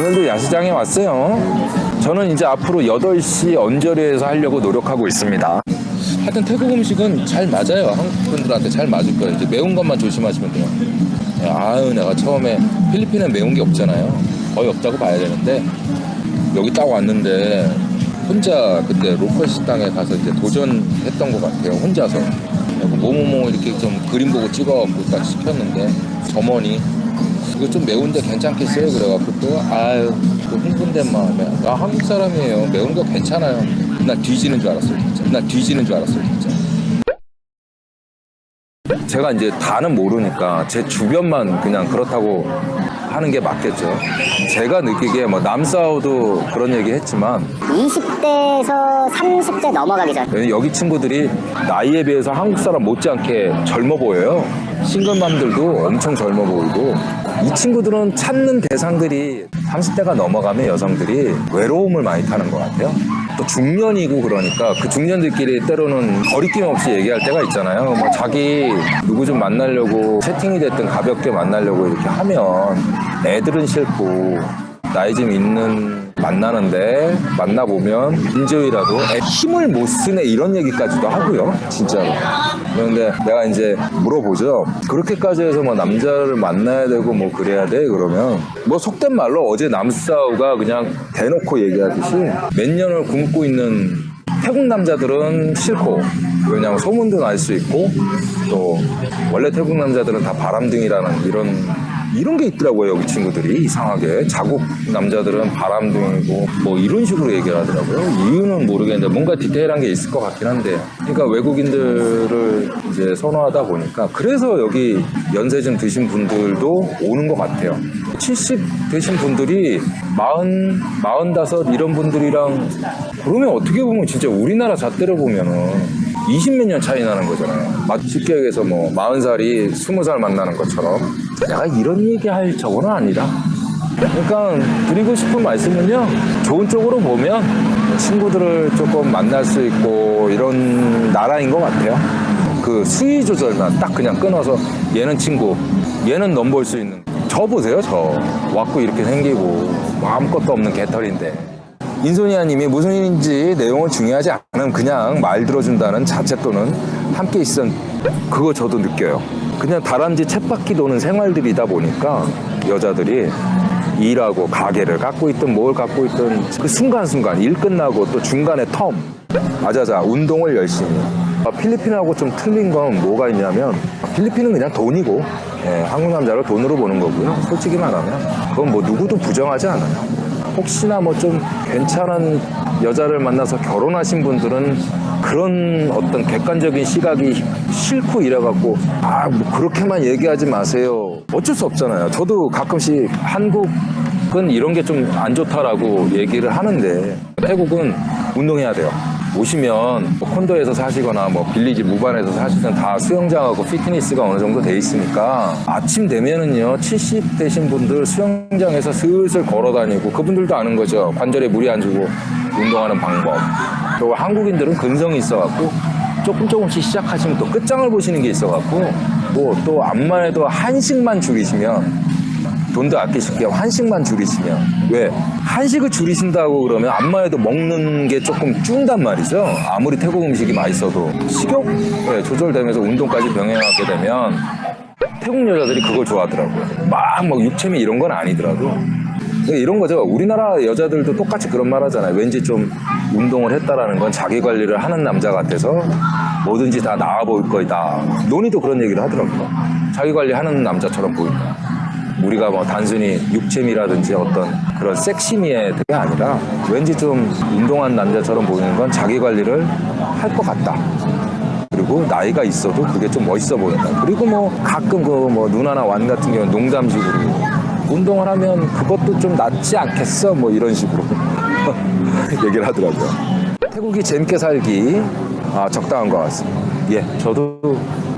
오늘도 야시장에 왔어요. 저는 이제 앞으로 8시 언저리에서 하려고 노력하고 있습니다. 하여튼 태국 음식은 잘 맞아요. 한국 분들한테 잘 맞을 거예요. 이제 매운 것만 조심하시면 돼요. 아유, 내가 처음에 필리핀은 매운 게 없잖아요. 거의 없다고 봐야 되는데 여기 딱 왔는데 혼자 그때 로컬 식당에 가서 이제 도전했던 것 같아요. 혼자서 뭐뭐뭐 이렇게 좀 그림 보고 찍어갖고 딱 시켰는데 점원이 이거 좀 매운데 괜찮겠어요? 그래갖고 또 아유 또 흥분된 마음에 한국 사람이에요. 매운 거 괜찮아요. 나 뒤지는 줄 알았어요. 진짜. 나 뒤지는 줄 알았어요. 진짜. 제가 이제 다는 모르니까 제 주변만 그냥 그렇다고 하는 게 맞겠죠. 제가 느끼기에 뭐 남사우도 그런 얘기 했지만 20대에서 30대 넘어가기 전 여기 친구들이 나이에 비해서 한국 사람 못지않게 젊어 보여요. 싱글맘들도 엄청 젊어 보이고 이 친구들은 찾는 대상들이 30대가 넘어가면 여성들이 외로움을 많이 타는 것 같아요. 또 중년이고 그러니까 그 중년들끼리 때로는 거리낌 없이 얘기할 때가 있잖아요. 뭐 자기 누구 좀 만나려고 채팅이 됐든 가볍게 만나려고 이렇게 하면 애들은 싫고 나이 좀 있는 만나는데 만나보면 인조이라도 힘을 못 쓰네 이런 얘기까지도 하고요. 진짜로. 그런데 내가 이제 물어보죠. 그렇게까지 해서 뭐 남자를 만나야 되고 뭐 그래야 돼? 그러면 뭐 속된 말로 어제 남싸우가 그냥 대놓고 얘기하듯이 몇 년을 굶고 있는 태국 남자들은 싫고 왜냐하면 소문도 날 수 있고 또 원래 태국 남자들은 다 바람둥이라는 이런 게 있더라고요. 여기 친구들이 이상하게 자국 남자들은 바람둥이고 뭐 이런 식으로 얘기를 하더라고요. 이유는 모르겠는데 뭔가 디테일한 게 있을 것 같긴 한데 그러니까 외국인들을 이제 선호하다 보니까 그래서 여기 연세 좀 드신 분들도 오는 것 같아요. 70 되신 분들이 45 이런 분들이랑 그러면 어떻게 보면 진짜 우리나라 잣대로 보면은 20몇 년 차이 나는 거잖아요. 쉽게 얘기해서 뭐 40살이 20살 만나는 것처럼 내가 이런 얘기할 저거는 아니라 그러니까 드리고 싶은 말씀은요 좋은 쪽으로 보면 친구들을 조금 만날 수 있고 이런 나라인 것 같아요. 그 수위 조절만 딱 그냥 끊어서 얘는 친구 얘는 넘볼 수 있는 저 보세요. 저 왔고 이렇게 생기고 뭐 아무것도 없는 개털인데 인소니아 님이 무슨 일인지 내용은 중요하지 않은 그냥 말 들어준다는 자체 또는 함께 있은 그거 저도 느껴요. 그냥 다람쥐 쳇바퀴 도는 생활들이다 보니까 여자들이 일하고 가게를 갖고 있든 뭘 갖고 있든 그 순간순간 일 끝나고 또 중간에 텀 맞아자 운동을 열심히 필리핀하고 좀 틀린 건 뭐가 있냐면 필리핀은 그냥 돈이고 한국 남자를 돈으로 보는 거고요. 솔직히 말하면 그건 뭐 누구도 부정하지 않아요. 혹시나 뭐 좀 괜찮은 여자를 만나서 결혼하신 분들은 그런 어떤 객관적인 시각이 싫고 이래갖고 뭐 그렇게만 얘기하지 마세요. 어쩔 수 없잖아요. 저도 가끔씩 한국은 이런 게 좀 안 좋다라고 얘기를 하는데 태국은 운동해야 돼요. 오시면 뭐 콘도에서 사시거나 뭐 빌리지 무반에서 사시든 다 수영장하고 피트니스가 어느 정도 돼 있으니까 아침 되면은요 70 되신 분들 수영장에서 슬슬 걸어다니고 그분들도 아는 거죠. 관절에 무리 안 주고 운동하는 방법. 그리고 한국인들은 근성이 있어갖고 조금씩 시작하시면 또 끝장을 보시는 게 있어갖고 뭐 또 암만 해도 한식만 줄이시면 돈도 아끼실 겸 한식만 줄이시면 왜? 한식을 줄이신다고 그러면 암만 해도 먹는 게 조금 준단 말이죠. 아무리 태국 음식이 맛있어도 식욕 조절되면서 운동까지 병행하게 되면 태국 여자들이 그걸 좋아하더라고요. 막 육체미 이런 건 아니더라도 이런 거죠. 우리나라 여자들도 똑같이 그런 말 하잖아요. 왠지 좀 운동을 했다라는 건 자기 관리를 하는 남자 같아서 뭐든지 다 나아 보일 거이다. 논의도 그런 얘기를 하더라고요. 자기 관리하는 남자처럼 보인다. 우리가 뭐 단순히 육체미라든지 어떤 그런 섹시미의 게 아니라 왠지 좀 운동한 남자처럼 보이는 건 자기 관리를 할 것 같다. 그리고 나이가 있어도 그게 좀 멋있어 보인다. 그리고 뭐 가끔 그 뭐 누나나 완 같은 경우는 농담식으로 운동을 하면 그것도 좀 낫지 않겠어? 뭐 이런 식으로 얘기를 하더라고요. 태국이 재밌게 살기 적당한 것 같습니다. 예, 저도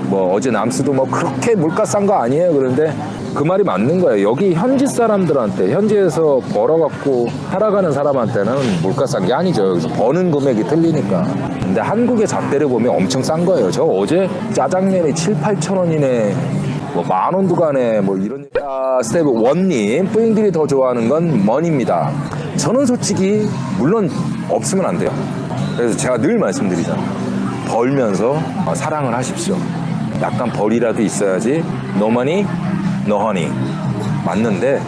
뭐 어제 남수도 뭐 그렇게 물가 싼 거 아니에요. 그런데 그 말이 맞는 거예요. 여기 현지 사람들한테 현지에서 벌어갖고 살아가는 사람한테는 물가 싼 게 아니죠. 여기서 버는 금액이 틀리니까. 근데 한국의 잣대를 보면 엄청 싼 거예요. 저 어제 짜장면이 7, 8천 원이네 뭐 만원도 가네 뭐 이런. 스텝 1님, 뿌잉들이 더 좋아하는 건 머니입니다. 저는 솔직히 물론 없으면 안 돼요. 그래서 제가 늘 말씀드리잖아요. 벌면서 사랑을 하십시오. 약간 벌이라도 있어야지. No money, no honey. 맞는데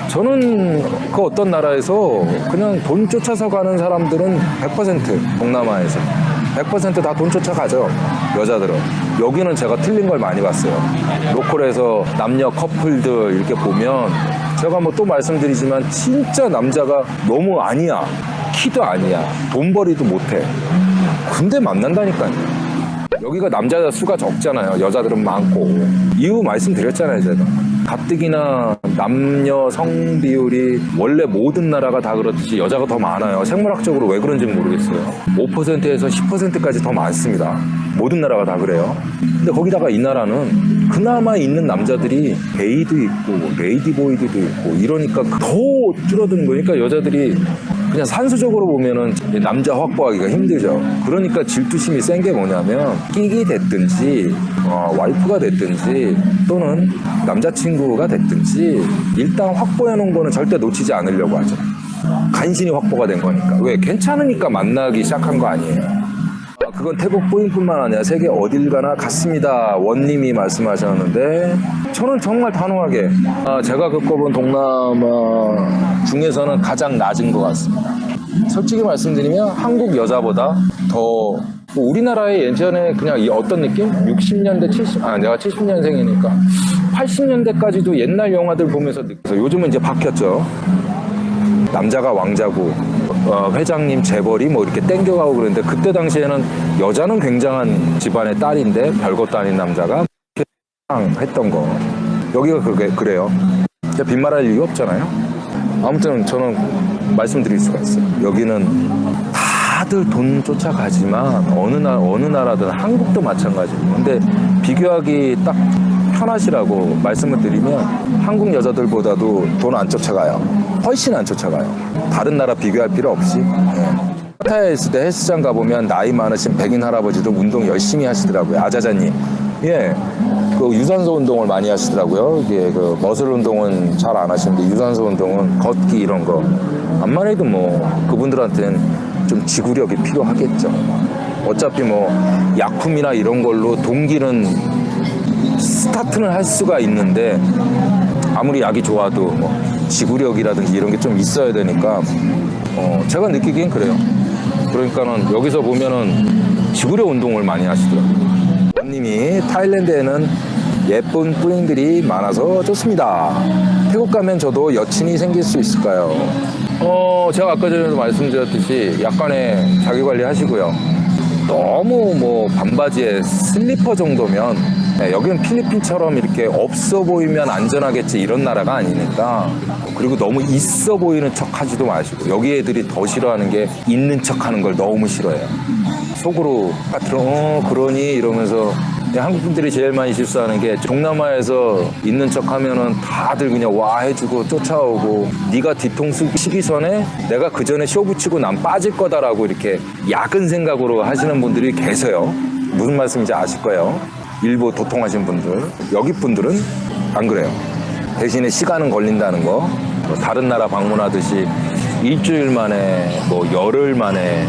저는 그 어떤 나라에서 그냥 돈 쫓아서 가는 사람들은 100% 동남아에서 100% 다 돈 쫓아가죠. 여자들은. 여기는 제가 틀린 걸 많이 봤어요. 로컬에서 남녀 커플들 이렇게 보면 제가 뭐 또 말씀드리지만 진짜 남자가 너무 아니야. 키도 아니야. 돈벌이도 못해. 근데 만난다니까요. 여기가 남자 수가 적잖아요. 여자들은 많고. 이유 말씀드렸잖아요, 제가. 가뜩이나 남녀 성 비율이 원래 모든 나라가 다 그렇듯이 여자가 더 많아요. 생물학적으로 왜 그런지 모르겠어요. 5%에서 10%까지 더 많습니다. 모든 나라가 다 그래요. 근데 거기다가 이 나라는 그나마 있는 남자들이 게이도 있고 레이디보이들도 있고 이러니까 더 줄어드는 거니까 여자들이 그냥 산수적으로 보면은 남자 확보하기가 힘들죠. 그러니까 질투심이 센 게 뭐냐면 끼기 됐든지 와이프가 됐든지 또는 남자친구가 됐든지 일단 확보해 놓은 거는 절대 놓치지 않으려고 하죠. 간신히 확보가 된 거니까. 왜? 괜찮으니까 만나기 시작한 거 아니에요. 그건 태국 뿌잉뿐만 아니라 세계 어딜 가나 같습니다. 원님이 말씀하셨는데 저는 정말 단호하게 제가 겪어본 동남아 중에서는 가장 낮은 것 같습니다. 솔직히 말씀드리면 한국 여자보다 더 우리나라의 예전에 그냥 어떤 느낌? 60년대, 내가 70년생이니까 80년대까지도 옛날 영화들 보면서 느껴서 요즘은 이제 바뀌었죠. 남자가 왕자고 회장님 재벌이 뭐 이렇게 땡겨가고 그랬는데 그때 당시에는 여자는 굉장한 집안의 딸인데 별것도 아닌 남자가 했던 거. 여기가 그래요. 빈말할 이유가 없잖아요. 아무튼 저는 말씀드릴 수가 있어요. 여기는 다들 돈 쫓아가지만 어느 나라든 한국도 마찬가지고. 근데 비교하기 딱 편하시라고 말씀을 드리면 한국 여자들보다도 돈 안 쫓아가요. 훨씬 안 쫓아가요. 다른 나라 비교할 필요 없이. 파타야에 있을 때 헬스장 가보면 나이 많으신 백인 할아버지도 운동 열심히 하시더라고요. 아자자님. 예. 그 유산소 운동을 많이 하시더라고요. 이게 그 머슬 운동은 잘 안 하시는데 유산소 운동은 걷기 이런 거. 암만 해도 뭐 그분들한테는 좀 지구력이 필요하겠죠. 어차피 뭐 약품이나 이런 걸로 동기는 스타트는 할 수가 있는데 아무리 약이 좋아도 뭐 지구력이라든지 이런 게 좀 있어야 되니까 제가 느끼기엔 그래요. 그러니까는 여기서 보면은 지구력 운동을 많이 하시더라고요. 님이 타일랜드에는 예쁜 뿌잉들이 많아서 좋습니다. 태국 가면 저도 여친이 생길 수 있을까요? 제가 아까 전에도 말씀드렸듯이 약간의 자기관리 하시고요. 너무 뭐 반바지에 슬리퍼 정도면 여기는 필리핀처럼 이렇게 없어 보이면 안전하겠지 이런 나라가 아니니까. 그리고 너무 있어 보이는 척 하지도 마시고. 여기 애들이 더 싫어하는 게 있는 척 하는 걸 너무 싫어해요. 속으로 그러니 이러면서. 한국 분들이 제일 많이 실수하는 게 동남아에서 있는 척 하면은 다들 그냥 와 해주고 쫓아오고 네가 뒤통수 치기 전에 내가 그 전에 쇼 붙이고 난 빠질 거다라고 이렇게 야근 생각으로 하시는 분들이 계세요. 무슨 말씀인지 아실 거예요. 일부 도통하신 분들. 여기 분들은 안 그래요. 대신에 시간은 걸린다는 거. 뭐 다른 나라 방문하듯이 일주일 만에 뭐 열흘 만에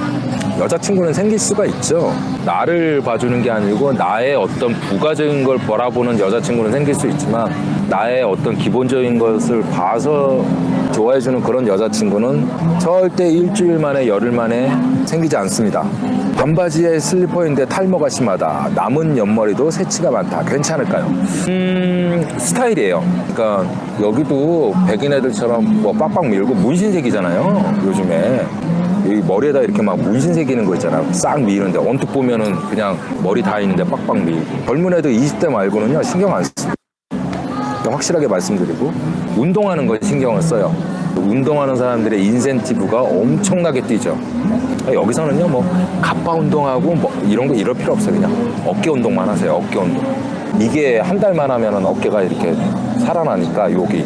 여자친구는 생길 수가 있죠. 나를 봐주는 게 아니고 나의 어떤 부가적인 걸 바라보는 여자친구는 생길 수 있지만 나의 어떤 기본적인 것을 봐서 좋아해주는 그런 여자친구는 절대 일주일 만에 열흘 만에 생기지 않습니다. 반바지에 슬리퍼인데 탈모가 심하다. 남은 옆머리도 새치가 많다. 괜찮을까요? 스타일이에요. 그러니까 여기도 백인 애들처럼 뭐 빡빡 밀고 문신색이잖아요. 요즘에. 여기 머리에다 이렇게 막 문신 새기는 거 있잖아요. 싹 미는데 언뜻 보면은 그냥 머리 다 있는데 빡빡 밀고. 젊은 애들 20대 말고는요 신경 안 씁니다. 확실하게 말씀드리고 운동하는 거 신경을 써요. 운동하는 사람들의 인센티브가 엄청나게 뛰죠. 여기서는요 뭐 갑바 운동하고 뭐 이런 거 이럴 필요 없어요. 그냥 어깨 운동만 하세요. 어깨 운동. 이게 한 달만 하면은 어깨가 이렇게 살아나니까 여기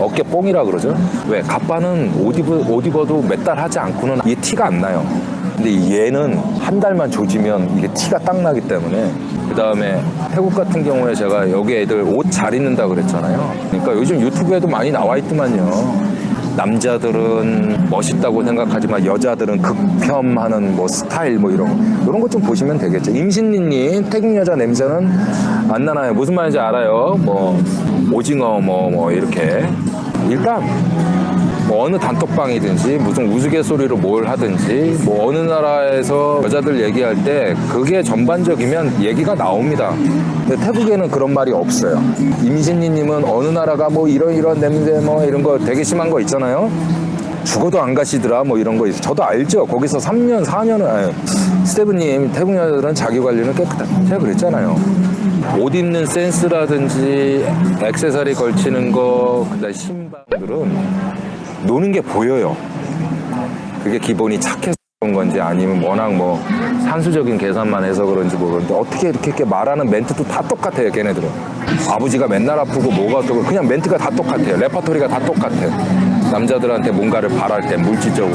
어깨 뽕이라 그러죠. 왜? 갑바는 옷 입어도 몇 달 하지 않고는 이게 티가 안 나요. 근데 얘는 한 달만 조지면 이게 티가 딱 나기 때문에 그 다음에 태국 같은 경우에 제가 여기 애들 옷 잘 입는다 그랬잖아요. 그러니까 요즘 유튜브에도 많이 나와 있더만요. 남자들은 멋있다고 생각하지만 여자들은 극혐하는 뭐 스타일 뭐 이런 거 좀 보시면 되겠죠. 임신니님 태국 여자 냄새는 안 나나요? 무슨 말인지 알아요? 뭐 오징어 뭐 이렇게 일단 뭐 어느 단톡방이든지 무슨 우스갯소리로 뭘 하든지 뭐 어느 나라에서 여자들 얘기할 때 그게 전반적이면 얘기가 나옵니다. 근데 태국에는 그런 말이 없어요. 임신니님은 어느 나라가 뭐 이런 냄새 뭐 이런 거 되게 심한 거 있잖아요. 죽어도 안 가시더라 뭐 이런 거 있어요. 저도 알죠. 거기서 3년 4년을 스테브님 태국 여자들은 자기 관리는 깨끗하다 제가 그랬잖아요. 옷 입는 센스라든지 액세서리 걸치는 거 그다음에 신발들은 노는 게 보여요. 그게 기본이 착해서 그런 건지 아니면 워낙 뭐 산수적인 계산만 해서 그런지 모르는데 어떻게 이렇게 말하는 멘트도 다 똑같아요. 걔네들은 아버지가 맨날 아프고 뭐가 어떻고 그냥 멘트가 다 똑같아요. 레퍼토리가 다 똑같아요. 남자들한테 뭔가를 바랄 때 물질적으로.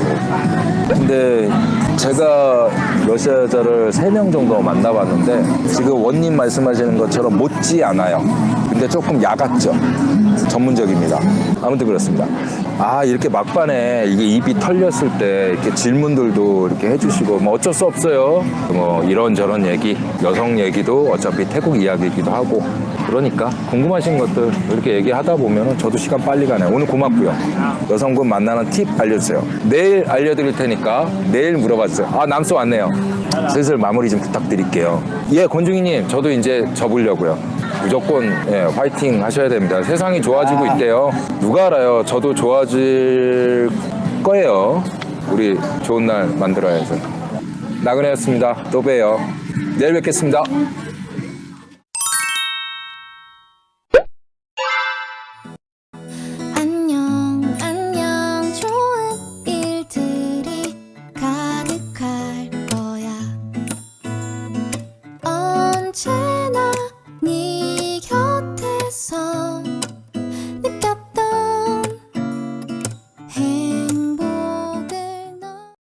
근데 제가 러시아 여자를 3명 정도 만나봤는데 지금 원님 말씀하시는 것처럼 못지 않아요. 근데 조금 야같죠. 전문적입니다. 아무튼 그렇습니다. 이렇게 막판에 이게 입이 털렸을 때 이렇게 질문들도 이렇게 해주시고 뭐 어쩔 수 없어요. 뭐 이런저런 얘기, 여성 얘기도 어차피 태국 이야기이기도 하고 그러니까 궁금하신 것들 이렇게 얘기하다 보면 저도 시간 빨리 가네요. 오늘 고맙고요. 여성분 만나는 팁 알려주세요. 내일 알려드릴 테니까 내일 물어봐주세요. 남소 왔네요. 슬슬 마무리 좀 부탁드릴게요. 권중희님 저도 이제 접으려고요. 무조건 화이팅 하셔야 됩니다. 세상이 좋아지고 있대요. 누가 알아요. 저도 좋아질 거예요. 우리 좋은 날 만들어야죠. 나그네였습니다. 또 봬요. 내일 뵙겠습니다.